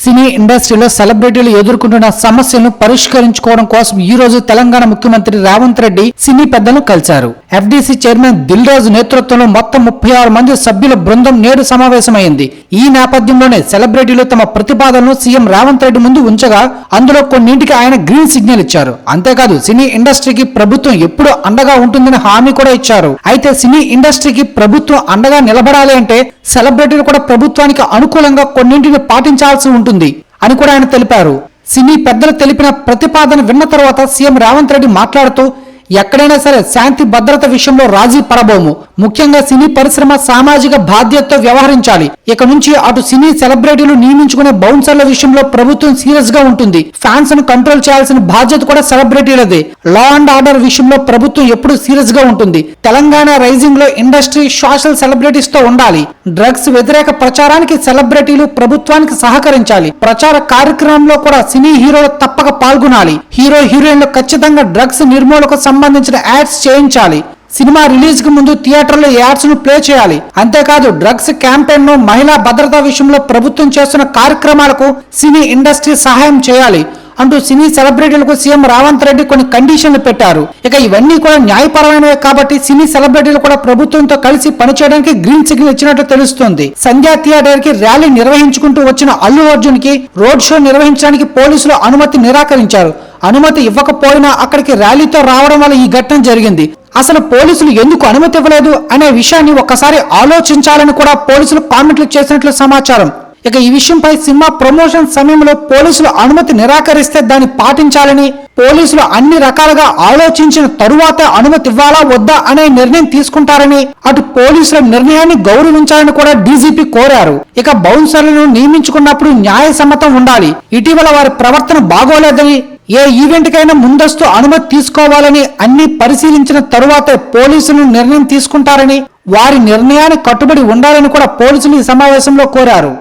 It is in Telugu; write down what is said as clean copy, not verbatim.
సినీ ఇండస్ట్రీలో సెలబ్రిటీలు ఎదుర్కొంటున్న సమస్యలను పరిష్కరించుకోవడం కోసం ఈ రోజు తెలంగాణ ముఖ్యమంత్రి రేవంత్ రెడ్డి సినీ పెద్దలను కలిశారు. ఎఫ్డీసీ చైర్మన్ దిల్ రాజు నేతృత్వంలో మొత్తం 36 మంది సభ్యుల బృందం నేడు సమావేశమైంది. ఈ నేపథ్యంలోనే సెలబ్రిటీలు తమ ప్రతిపాదనను సీఎం రేవంత్ రెడ్డి ముందు ఉంచగా అందులో కొన్నింటికి ఆయన గ్రీన్ సిగ్నల్ ఇచ్చారు. అంతేకాదు సినీ ఇండస్ట్రీకి ప్రభుత్వం ఎప్పుడు అండగా ఉంటుందని హామీ కూడా ఇచ్చారు. అయితే సినీ ఇండస్ట్రీకి ప్రభుత్వం అండగా నిలబడాలి అంటే సెలబ్రిటీలు కూడా ప్రభుత్వానికి అనుకూలంగా కొన్నింటిని పాటించాల్సి ఉంటుంది అని కూడా ఆయన తెలిపారు. సినీ పెద్దలు తెలిపిన ప్రతిపాదన విన్న తర్వాత సీఎం రేవంత్ రెడ్డి మాట్లాడుతూ ఎక్కడైనా సరే శాంతి భద్రత విషయంలో రాజీ పడబోము. ముఖ్యంగా సినీ పరిశ్రమ సామాజిక బాధ్యతతో వ్యవహరించాలి. ఇక నుంచి అటు సినీ సెలబ్రిటీలు నియమించుకునే బౌన్సర్ల విషయంలో ప్రభుత్వం సీరియస్ గా ఉంటుంది. ఫ్యాన్స్ ను కంట్రోల్ చేయాల్సిన బాధ్యత కూడా సెలబ్రిటీలదే. లా అండ్ ఆర్డర్ విషయంలో ప్రభుత్వం ఎప్పుడు సీరియస్ గా ఉంటుంది. తెలంగాణ రైజింగ్ లో ఇండస్ట్రీ సోషల్ సెలబ్రిటీస్ తో ఉండాలి. డ్రగ్స్ వ్యతిరేక ప్రచారానికి సెలబ్రిటీలు ప్రభుత్వానికి సహకరించాలి. ప్రచార కార్యక్రమంలో కూడా సినీ హీరోలు తప్పక పాల్గొనాలి. హీరో హీరోయిన్లు ఖచ్చితంగా డ్రగ్స్ నిర్మూలనకు సంబంధించిన యాడ్స్ చేయించాలి. సినిమా రిలీజ్ కు ముందు థియేటర్లో యాడ్స్ ను ప్లే చేయాలి. అంతేకాదు డ్రగ్స్ క్యాంపెయిన్ ను మహిళా భద్రతా విషయంలో ప్రభుత్వం చేస్తున్న కార్యక్రమాలకు సినీ ఇండస్ట్రీ సహాయం చేయాలి అంటూ సినీ సెలబ్రిటీలకు సీఎం రేవంత్ రెడ్డి కొన్ని కండిషన్లు పెట్టారు. ఇక ఇవన్నీ కూడా న్యాయపరమైనవే కాబట్టి సినీ సెలబ్రిటీలు కూడా ప్రభుత్వంతో కలిసి పనిచేయడానికి గ్రీన్ సిగ్నల్ ఇచ్చినట్టు తెలుస్తోంది. సంధ్యా థియేటర్ కి ర్యాలీ నిర్వహించుకుంటూ వచ్చిన అల్లు అర్జున్ కి రోడ్ షో నిర్వహించడానికి పోలీసులు అనుమతి నిరాకరించారు. అనుమతి ఇవ్వకపోయినా అక్కడికి ర్యాలీతో రావడం వల్ల ఈ ఘటన జరిగింది. అసలు పోలీసులు ఎందుకు అనుమతి ఇవ్వలేదు అనే విషయాన్ని ఒక్కసారి ఆలోచించాలని కూడా పోలీసులు కామెంట్లు చేసినట్లు సమాచారం. ఇక ఈ విషయంపై సినిమా ప్రమోషన్ సమయంలో పోలీసులు అనుమతి నిరాకరిస్తే దాన్ని పాటించాలని, పోలీసులు అన్ని రకాలుగా ఆలోచించిన తరువాత అనుమతి ఇవ్వాలా వద్దా అనే నిర్ణయం తీసుకుంటారని, అటు పోలీసుల నిర్ణయాన్ని గౌరవించాలని కూడా డీజీపీ కోరారు. ఇక బౌన్సర్లను నియమించుకున్నప్పుడు న్యాయసమ్మతం ఉండాలి. ఇటీవల వారి ప్రవర్తన బాగోలేదని, ఏ ఈవెంట్ కైనా ముందస్తు అనుమతి తీసుకోవాలని అన్ని పరిశీలించిన తరువాతే పోలీసులు నిర్ణయం తీసుకుంటారని, వారి నిర్ణయానికి కట్టుబడి ఉండాలని కూడా పోలీసులు ఈ సమావేశంలో కోరారు.